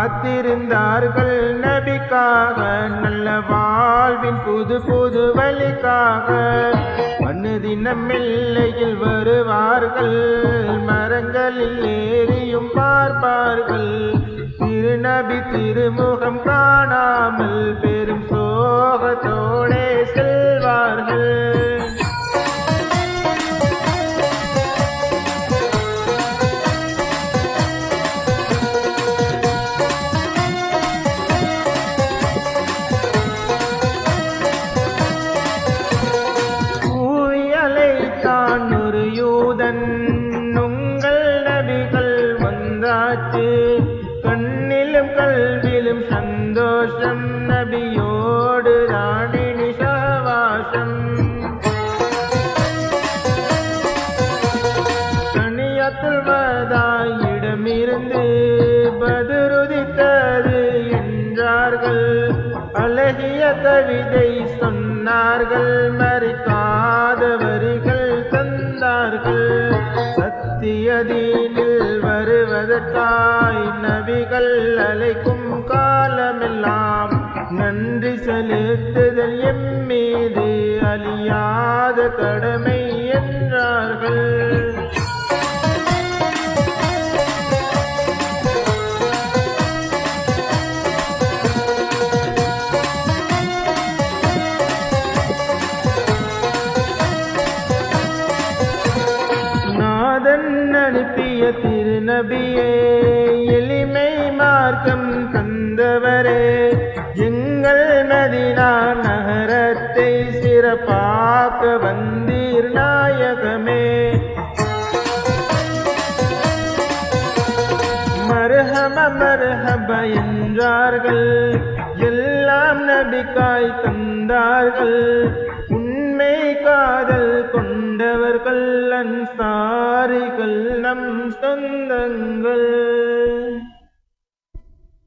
காத்திருந்தார்கள் நபிக்காக, நல்ல வாழ்வின் புது புது வழிக்காக. மனுதினம் எல்லையில் வருவார்கள், மரங்களில் ஏறியும் பார்ப்பார்கள். திருநபி திருமுகம் காணாமல் பெரும் சோகத்தோடே செல்வார்கள். ஒரு யூதன் உங்கள் நபிகள் வந்தாச்சு, கண்ணிலும் கல்விலும் சந்தோஷம், நபியோடு ராணினி சகவாசம். தனியத்துல் வதாயிடமிருந்து பதுருதித்தது என்றார்கள், அழகிய கவிதை சொன்னார்கள், மறிக்காத வரிகள் தந்தார்கள். சத்திய தீனில் வருவதற்காய் நபிகள் அழைக்கும் காலமெல்லாம் நன்றி செலுத்துதல் எம்மீது அழியாத கடமை என்றார்கள். அனுப்பிய திருநபியே, எளிமை மார்க்கம் தந்தவரே, எங்கள் மதீனா நகரத்தை சிறப்பாக்க வந்தீர் நாயகமே. மர்ஹப மர்ஹப என்றார்கள், எல்லாம் நபிக்காய் தந்தார்கள். உண்மை காதல் கொண்டவர்கள் அன்சாரிகள் நம் சொந்தங்கள்.